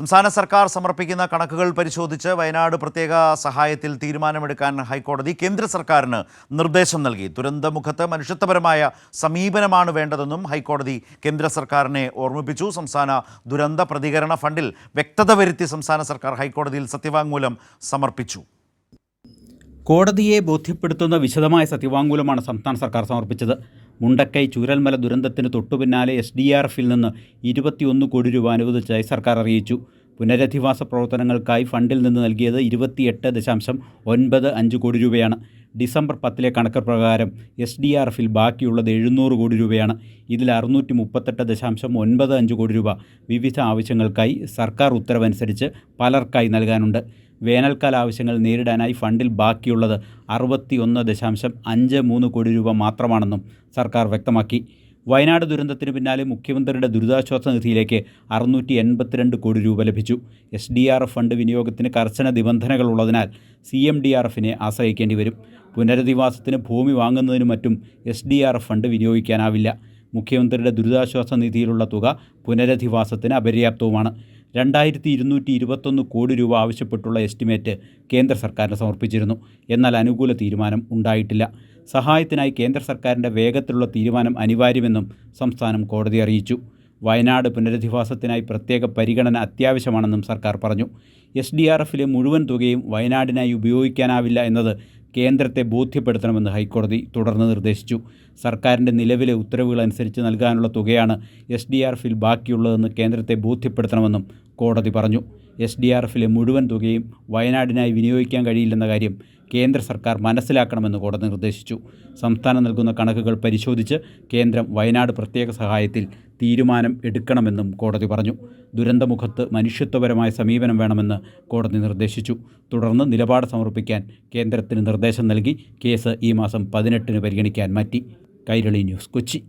സംസ്ഥാന സർക്കാർ സമർപ്പിക്കുന്ന കണക്കുകൾ പരിശോധിച്ച് വയനാട് പ്രത്യേക സഹായത്തിൽ തീരുമാനമെടുക്കാൻ ഹൈക്കോടതി കേന്ദ്ര സർക്കാരിന് നിർദ്ദേശം നൽകി. ദുരന്തമുഖത്ത് മനുഷ്യത്വപരമായ സമീപനമാണ് വേണ്ടതെന്നും ഹൈക്കോടതി കേന്ദ്ര സർക്കാരിനെ ഓർമ്മിപ്പിച്ചു. സംസ്ഥാന ദുരന്ത പ്രതികരണ ഫണ്ടിൽ വ്യക്തത വരുത്തി സംസ്ഥാന സർക്കാർ ഹൈക്കോടതിയിൽ സത്യവാങ്മൂലം സമർപ്പിച്ചു. കോടതിയെ ബോധ്യപ്പെടുത്തുന്ന വിശദമായ സത്യവാങ്മൂലമാണ് സംസ്ഥാന സർക്കാർ സമർപ്പിച്ചത്. മുണ്ടക്കൈ ചൂരൽമല ദുരന്തത്തിന് തൊട്ടുപിന്നാലെ SDRFൽ നിന്ന് 21 കോടി രൂപ അനുവദിച്ചതായി സർക്കാർ അറിയിച്ചു. പുനരധിവാസ പ്രവർത്തനങ്ങൾക്കായി ഫണ്ടിൽ നിന്ന് നൽകിയത് 28.95 കോടി രൂപയാണ്. ഡിസംബർ 10 കണക്ക് പ്രകാരം SDRFൽ ബാക്കിയുള്ളത് 700 കോടി രൂപയാണ്. ഇതിൽ 638.95 കോടി രൂപ വിവിധ ആവശ്യങ്ങൾക്കായി സർക്കാർ ഉത്തരവനുസരിച്ച് പലർക്കായി നൽകാനുണ്ട്. വേനൽക്കാല ആവശ്യങ്ങൾ നേരിടാനായി ഫണ്ടിൽ ബാക്കിയുള്ളത് 61.53 കോടി രൂപ മാത്രമാണെന്നും സർക്കാർ വ്യക്തമാക്കി. വയനാട് ദുരന്തത്തിന് പിന്നാലെ മുഖ്യമന്ത്രിയുടെ ദുരിതാശ്വാസ നിധിയിലേക്ക് 682 കോടി രൂപ ലഭിച്ചു. SDRF ഫണ്ട് വിനിയോഗത്തിന് കർശന നിബന്ധനകളുള്ളതിനാൽ CMDRFനെ ആശ്രയിക്കേണ്ടി വരും. പുനരധിവാസത്തിന് ഭൂമി വാങ്ങുന്നതിനും മറ്റും SDRF ഫണ്ട് വിനിയോഗിക്കാനാവില്ല. മുഖ്യമന്ത്രിയുടെ ദുരിതാശ്വാസ നിധിയിലുള്ള തുക പുനരധിവാസത്തിന് അപര്യാപ്തവുമാണ്. 2221 കോടി രൂപ ആവശ്യപ്പെട്ടുള്ള എസ്റ്റിമേറ്റ് കേന്ദ്ര സർക്കാരിന് സമർപ്പിച്ചിരുന്നു. എന്നാൽ അനുകൂല തീരുമാനം ഉണ്ടായിട്ടില്ല. സഹായത്തിനായി കേന്ദ്ര സർക്കാരിൻ്റെ വേഗത്തിലുള്ള തീരുമാനം അനിവാര്യമെന്നും സംസ്ഥാനം കോടതി അറിയിച്ചു. വയനാട് പുനരധിവാസത്തിനായി പ്രത്യേക പരിഗണന അത്യാവശ്യമാണെന്നും സർക്കാർ പറഞ്ഞു. SDRFലെ മുഴുവൻ തുകയും വയനാടിനായി ഉപയോഗിക്കാനാവില്ല എന്നത് കേന്ദ്രത്തെ ബോധ്യപ്പെടുത്തണമെന്ന് ഹൈക്കോടതി തുടർന്ന് നിർദ്ദേശിച്ചു. സർക്കാരിൻ്റെ നിലവിലെ ഉത്തരവുകൾ അനുസരിച്ച് നൽകാനുള്ള തുകയാണ് SDRFൽ ബാക്കിയുള്ളതെന്ന് കേന്ദ്രത്തെ ബോധ്യപ്പെടുത്തണമെന്നും കോടതി പറഞ്ഞു. SDRFലെ മുഴുവൻ തുകയും വയനാടിനായി വിനിയോഗിക്കാൻ കഴിയില്ലെന്ന കാര്യം കേന്ദ്ര സർക്കാർ മനസ്സിലാക്കണമെന്ന് കോടതി നിർദ്ദേശിച്ചു. സംസ്ഥാനം നൽകുന്ന കണക്കുകൾ പരിശോധിച്ച് കേന്ദ്രം വയനാട് പ്രത്യേക സഹായത്തിൽ തീരുമാനം എടുക്കണമെന്നും കോടതി പറഞ്ഞു. ദുരന്തമുഖത്ത് മനുഷ്യത്വപരമായ സമീപനം വേണമെന്ന് കോടതി നിർദ്ദേശിച്ചു. തുടർന്ന് നിലപാട് സമർപ്പിക്കാൻ കേന്ദ്രത്തിന് നിർദ്ദേശം നൽകി. കേസ് ഈ മാസം 18 പരിഗണിക്കാൻ മാറ്റി. കൈരളി ന്യൂസ്, കൊച്ചി.